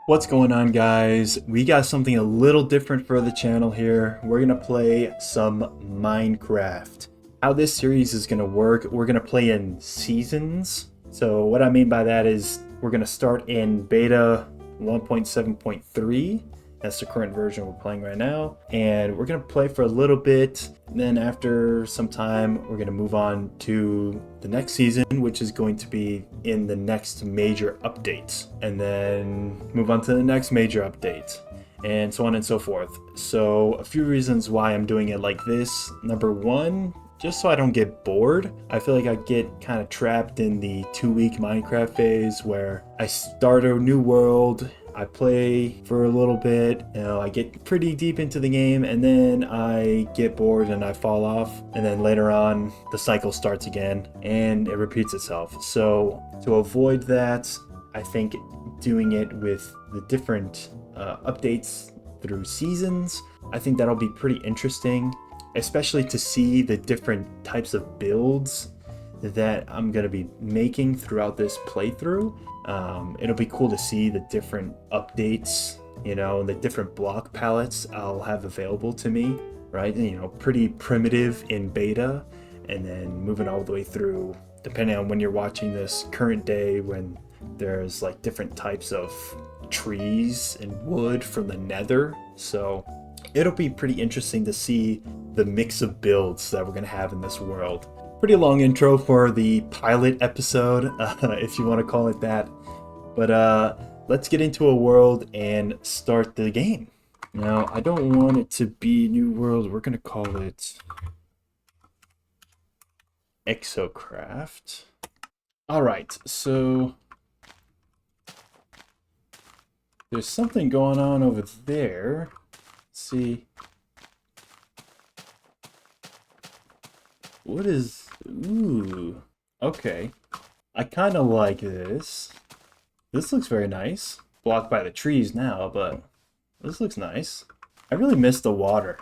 What's going on, guys? We got something a little different for the channel here. We're gonna play some Minecraft. How this series is gonna work, we're gonna play in seasons. So what I mean by that is we're gonna start in beta 1.7.3. That's the current version we're playing right now. And we're gonna play for a little bit. Then after some time, we're gonna move on to the next season, which is going to be in the next major update. And then move on to the next major update. And so on and so forth. So a few reasons why I'm doing it like this. Number one, just so I don't get bored. I feel like I get kind of trapped in the 2-week Minecraft phase where I start a new world, I play for a little bit, I get pretty deep into the game, and then I get bored and I fall off, and then later on the cycle starts again and it repeats itself. So to avoid that, I think doing it with the different updates through seasons, I think that'll be pretty interesting, especially to see the different types of builds that I'm going to be making throughout this playthrough. It'll be cool to see the different updates, the different block palettes I'll have available to me, right? Pretty primitive in beta, and then moving all the way through, depending on when you're watching this, current day, when there's like different types of trees and wood from the nether. So it'll be pretty interesting to see the mix of builds that we're going to have in this world. Pretty long intro for the pilot episode, if you want to call it that. But let's get into a world and start the game. Now, I don't want it to be new world. We're going to call it Exocraft. All right, so there's something going on over there. Let's see. What is... Ooh. Okay. I kind of like this. This looks very nice. Blocked by the trees now, but this looks nice. I really miss the water.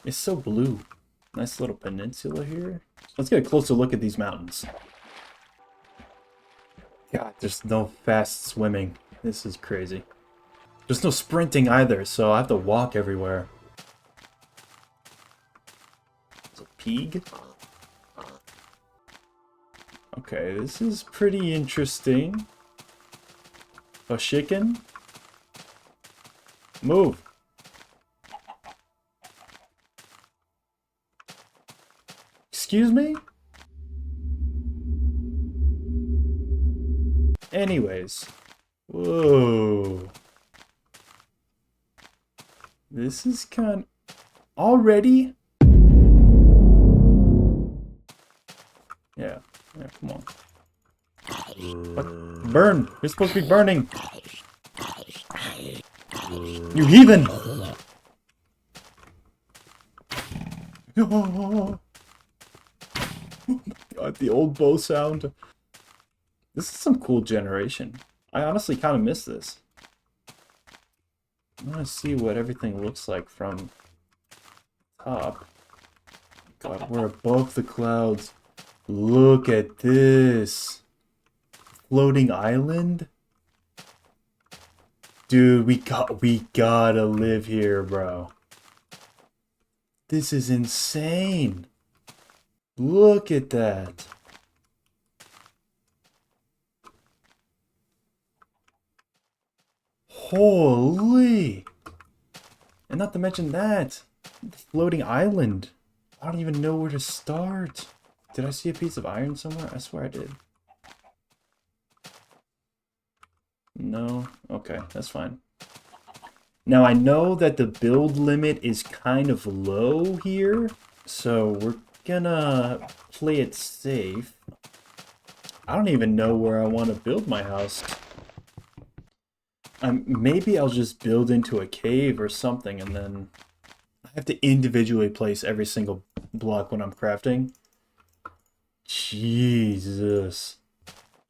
It's so blue. Nice little peninsula here. Let's get a closer look at these mountains. God, there's no fast swimming. This is crazy. There's no sprinting either, so I have to walk everywhere. Pig. Okay, this is pretty interesting. A chicken? Move. Excuse me? Anyways. Whoa. This is kind of... Already? Yeah, come on. What? Burn! You're supposed to be burning! You heathen! Oh my god, the old bow sound. This is some cool generation. I honestly kind of miss this. I want to see what everything looks like from top. God, we're above the clouds. Look at this. Floating island? Dude, we gotta live here, bro. This is insane. Look at that. Holy. And not to mention that. The floating island. I don't even know where to start. Did I see a piece of iron somewhere? I swear I did. No? Okay, that's fine. Now, I know that the build limit is kind of low here, so we're gonna play it safe. I don't even know where I want to build my house. Maybe I'll just build into a cave or something, and then I have to individually place every single block when I'm crafting. Jesus.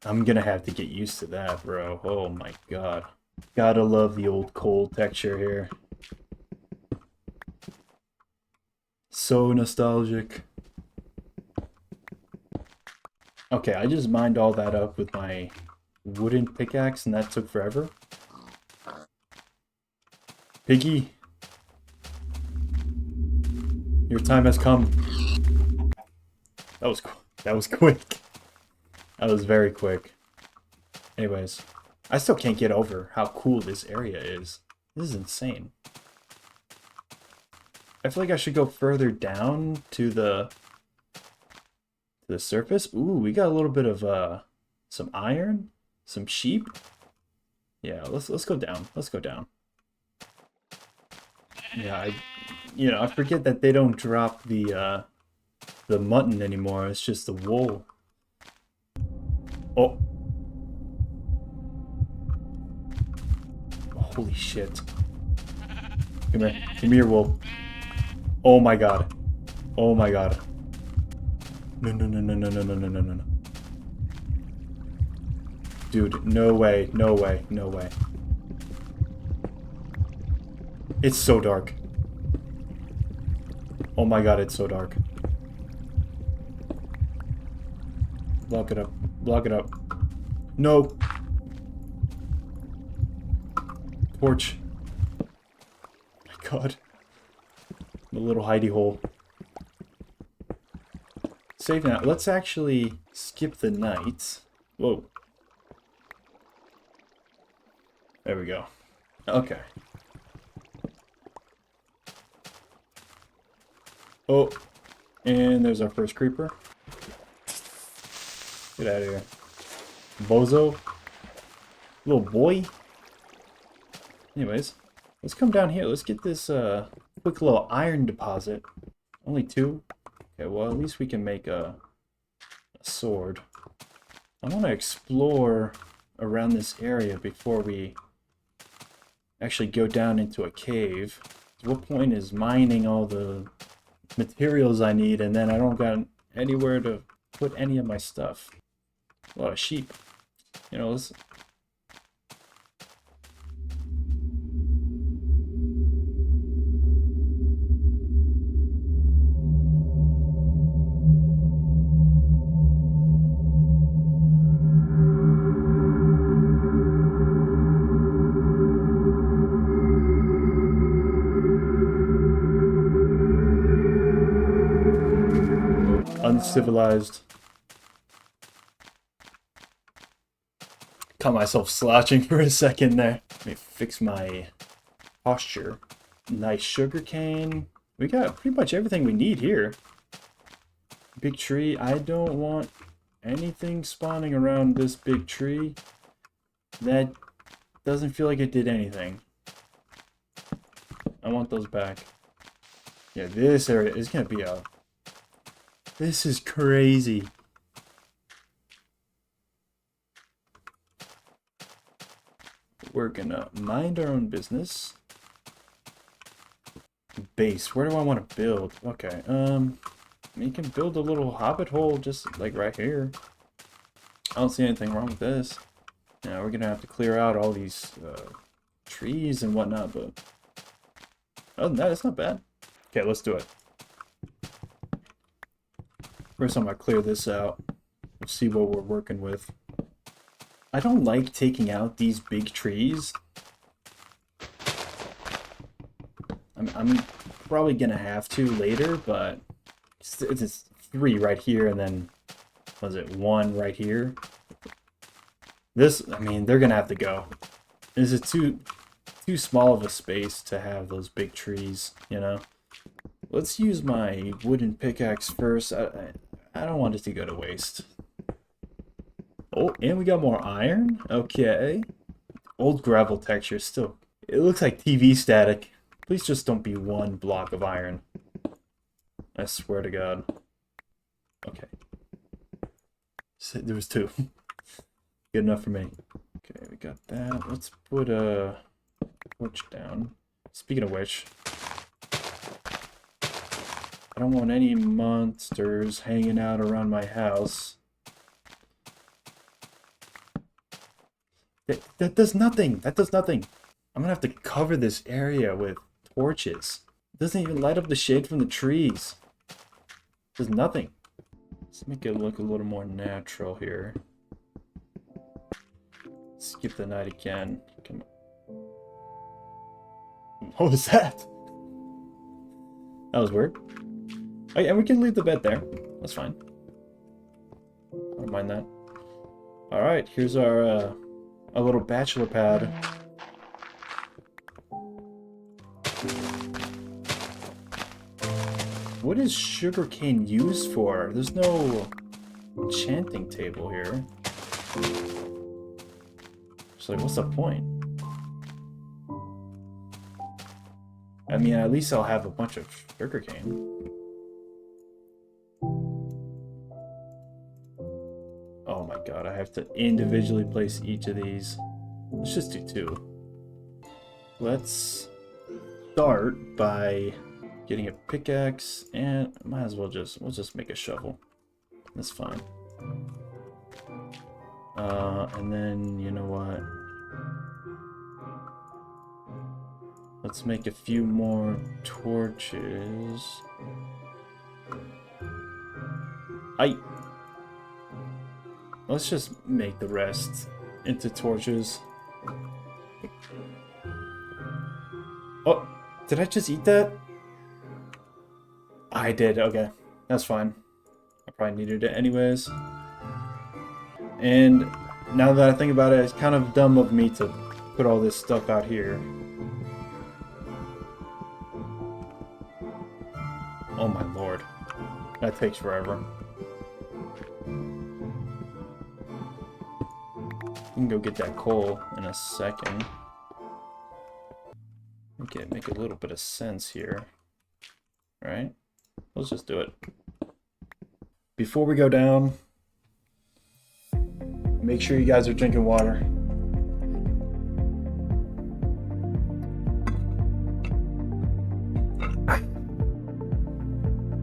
I'm gonna have to get used to that, bro. Oh my god. Gotta love the old coal texture here. So nostalgic. Okay, I just mined all that up with my wooden pickaxe, and that took forever. Piggy, your time has come. That was quick. That was very quick. Anyways, I still can't get over how cool this area is. This is insane. I feel like I should go further down to the surface. Ooh, we got a little bit of some iron, some sheep. Yeah, let's go down. Let's go down. Yeah, I forget that they don't drop the mutton anymore. It's just the wool. Oh. Holy shit. Come here. Come here, wool. Oh my god. Oh my god. No, no, no, no, no, no, no, no, no, no. Dude, no way. No way. No way. It's so dark. Oh my god, it's so dark. Block it up. Block it up. No. Torch. My god. A little hidey hole. Save now. Let's actually skip the night. Whoa. There we go. Okay. Oh. And there's our first creeper. Get out of here. Bozo. Little boy. Anyways, let's come down here. Let's get this quick little iron deposit. Only 2. Okay, well at least we can make a sword. I want to explore around this area before we actually go down into a cave. What point is mining all the materials I need and then I don't got anywhere to put any of my stuff? A lot of sheep. You know, let's... Uncivilized. Caught myself slouching for a second there. Let me fix my posture. Nice sugarcane. We got pretty much everything we need here. Big tree. I don't want anything spawning around this big tree. That doesn't feel like it did anything. I want those back. Yeah, this area is gonna be a... This is crazy. We're gonna mind our own business. Base. Where do I want to build? Okay. You can build a little hobbit hole just like right here. I don't see anything wrong with this. Yeah, we're gonna have to clear out all these trees and whatnot, but other than that, it's not bad. Okay, let's do it. First, I'm gonna clear this out. We'll see what we're working with. I don't like taking out these big trees. I'm probably gonna have to later, but it's 3 right here, and then was it 1 right here? This, I mean, they're gonna have to go. This is too small of a space to have those big trees, you know. Let's use my wooden pickaxe first. I don't want it to go to waste. Oh, and we got more iron. Okay. Old gravel texture still. It looks like TV static. Please just don't be 1 block of iron. I swear to God. Okay. There was 2. Good enough for me. Okay, we got that. Let's put a torch down. Speaking of which, I don't want any monsters hanging out around my house. That does nothing. That does nothing. I'm gonna have to cover this area with torches. It doesn't even light up the shade from the trees. Does nothing. Let's make it look a little more natural here. Skip the night again. Come on. What was that? That was weird. Oh, and we can leave the bed there. That's fine. I don't mind that. Alright, here's our little bachelor pad. What is sugarcane used for? There's no enchanting table here. It's like, what's the point? I mean, at least I'll have a bunch of sugarcane. Oh my god, I have to individually place each of these. Let's just do 2. Let's start by getting a pickaxe, and might as well we'll just make a shovel. That's fine. And then, you know what? Let's make a few more torches. Let's just make the rest into torches. Oh, did I just eat that? I did, okay. That's fine. I probably needed it anyways. And now that I think about it, it's kind of dumb of me to put all this stuff out here. Oh my lord. That takes forever. We can go get that coal in a second. Okay, make a little bit of sense here. Right? Let's just do it. Before we go down, make sure you guys are drinking water.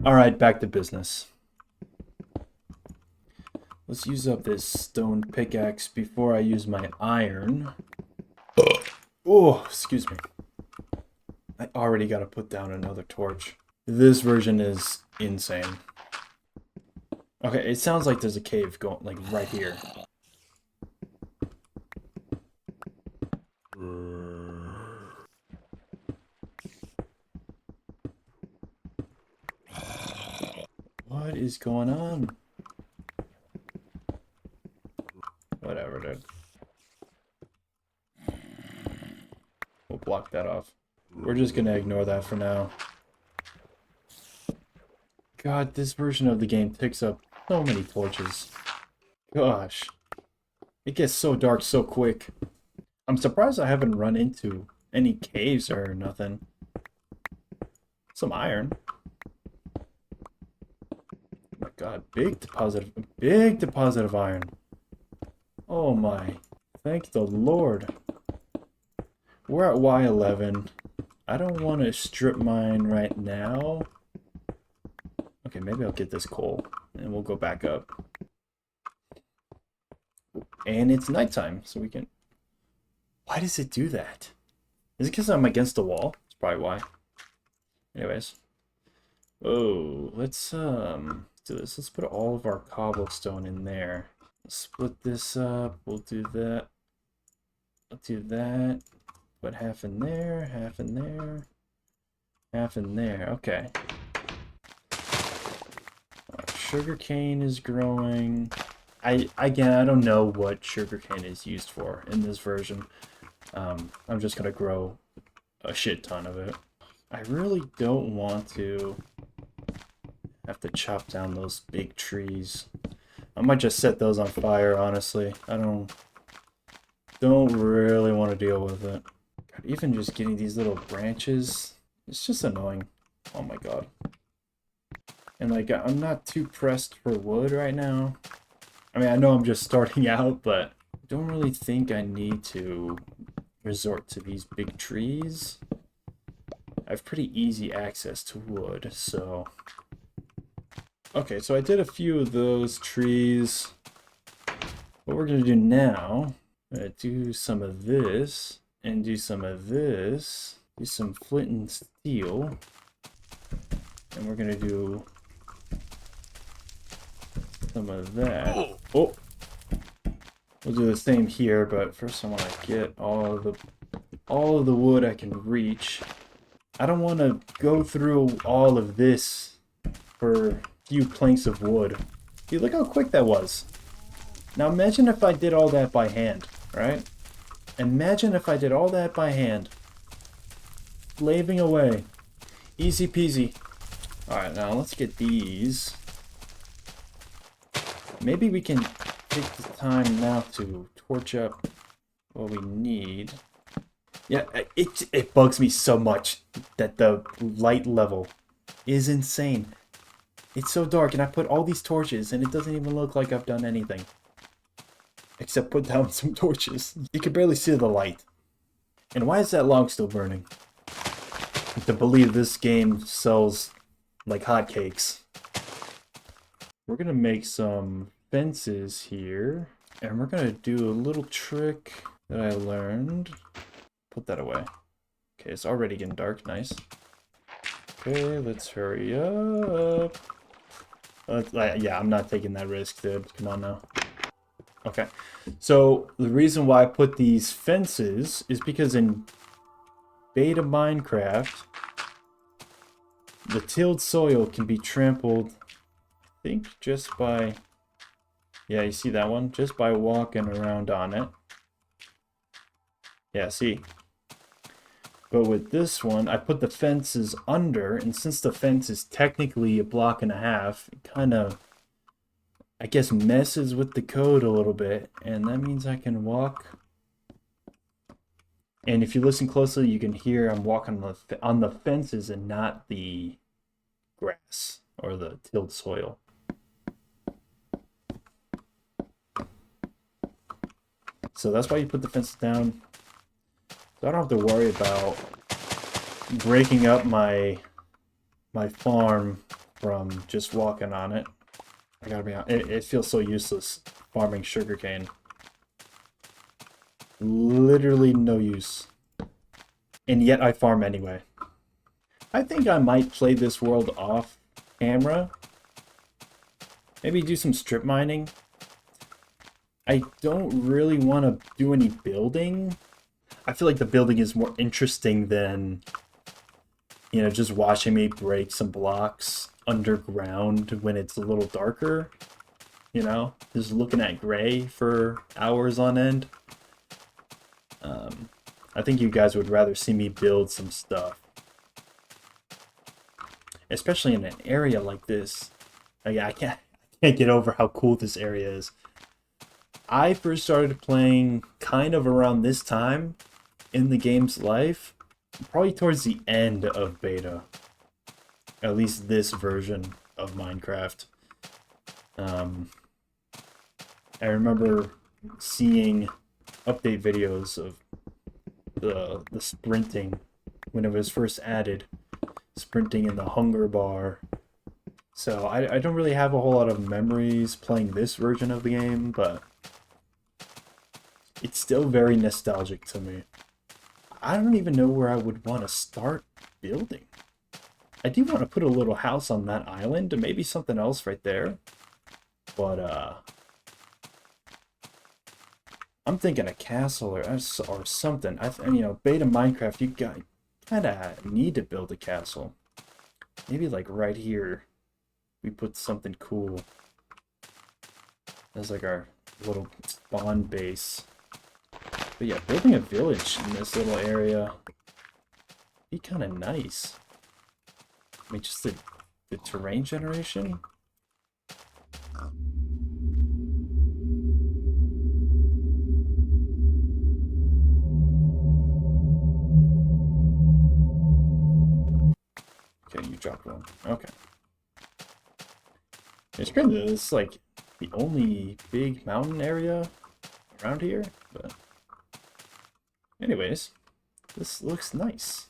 Alright, back to business. Let's use up this stone pickaxe before I use my iron. Oh, excuse me. I already gotta put down another torch. This version is insane. Okay, it sounds like there's a cave going, like, right here. What is going on? Whatever, dude. We'll block that off. We're just gonna ignore that for now. God, this version of the game takes up so many torches. Gosh. It gets so dark so quick. I'm surprised I haven't run into any caves or nothing. Some iron. Oh my god, big deposit of iron. Oh my, thank the Lord. We're at Y11. I don't want to strip mine right now. Okay, maybe I'll get this coal and we'll go back up. And it's nighttime, so we can... Why does it do that? Is it because I'm against the wall? That's probably why. Anyways. Oh, let's do this. Let's put all of our cobblestone in there. Split this up. We'll do that. I'll do that. Put half in there, half in there, half in there. Okay. Sugarcane is growing. Again, I don't know what sugarcane is used for in this version. I'm just gonna grow a shit ton of it. I really don't want to have to chop down those big trees. I might just set those on fire, honestly. I don't really want to deal with it. God, even just getting these little branches, it's just annoying. Oh my god. And like, I'm not too pressed for wood right now. I mean, I know I'm just starting out, but I don't really think I need to resort to these big trees. I have pretty easy access to wood, so... Okay, so I did a few of those trees. What we're gonna do now, I'm gonna do some of this, and do some of this, do some flint and steel, and we're gonna do some of that. Oh! We'll do the same here, but first I want to get all of the all of the wood I can reach. I don't want to go through all of this for a few planks of wood. See, look how quick that was. Now imagine if I did all that by hand, right? Imagine if I did all that by hand. Slaving away. Easy peasy. Alright, now let's get these. Maybe we can take the time now to torch up what we need. Yeah, it bugs me so much that the light level is insane. It's so dark, and I put all these torches, and it doesn't even look like I've done anything. Except put down some torches. You can barely see the light. And why is that log still burning? To believe this game sells like hotcakes. We're gonna make some fences here, and we're gonna do a little trick that I learned. Put that away. Okay, it's already getting dark. Nice. Okay, let's hurry up. Yeah, I'm not taking that risk, dude. Come on now. Okay, so the reason why I put these fences is because in beta Minecraft, the tilled soil can be trampled, I think, just by... Yeah, you see that one? Just by walking around on it. Yeah, see? But with this one, I put the fences under, and since the fence is technically a block and a half, it kind of, I guess, messes with the code a little bit, and that means I can walk. And if you listen closely, you can hear I'm walking on the fences and not the grass or the tilled soil. So that's why you put the fences down. So I don't have to worry about breaking up my farm from just walking on it. I gotta be honest, it feels so useless farming sugarcane. Literally no use. And yet I farm anyway. I think I might play this world off camera. Maybe do some strip mining. I don't really want to do any building. I feel like the building is more interesting than, you know, just watching me break some blocks underground when it's a little darker. You know, just looking at gray for hours on end. I think you guys would rather see me build some stuff. Especially in an area like this. I can't get over how cool this area is. I first started playing kind of around this time in the game's life. Probably towards the end of beta. At least this version of Minecraft. I remember seeing update videos of the sprinting when it was first added. Sprinting in the hunger bar. So I don't really have a whole lot of memories playing this version of the game, but it's still very nostalgic to me. I don't even know where I would want to start building. I do want to put a little house on that island, and maybe something else right there. But, I'm thinking a castle or something. You know, beta Minecraft, you kind of need to build a castle. Maybe like right here, we put something cool. That's like our little spawn base. But yeah, building a village in this little area would be kind of nice. I mean, just the terrain generation. Okay, you dropped one. Okay. It's good that it's like the only big mountain area around here, but anyways, this looks nice.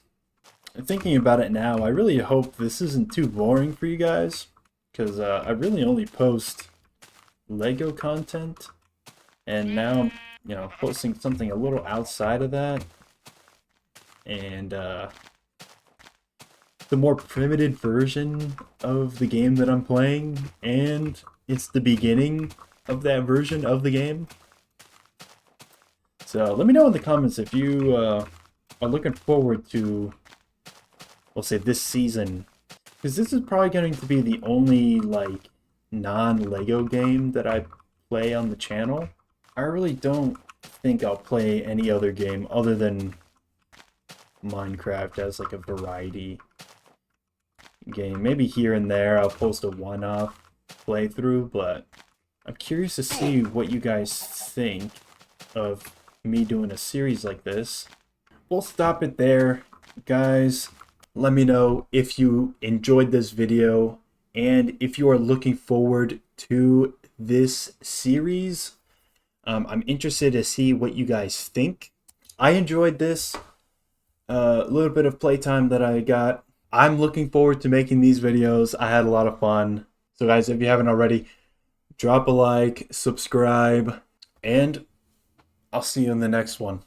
And thinking about it now, I really hope this isn't too boring for you guys, because I really only post Lego content, and now I'm, you know, posting something a little outside of that, and the more primitive version of the game that I'm playing, and it's the beginning of that version of the game. So let me know in the comments if you are looking forward to, we'll say, this season, because this is probably going to be the only like non-Lego game that I play on the channel. I really don't think I'll play any other game other than Minecraft as like a variety game. Maybe here and there I'll post a one-off playthrough, but I'm curious to see what you guys think of me doing a series like this. We'll stop it there, guys. Let me know if you enjoyed this video and if you are looking forward to this series. I'm interested to see what you guys think. I enjoyed this little bit of playtime that I got. I'm looking forward to making these videos. I had a lot of fun. So guys, if you haven't already, drop a like, subscribe, and I'll see you in the next one.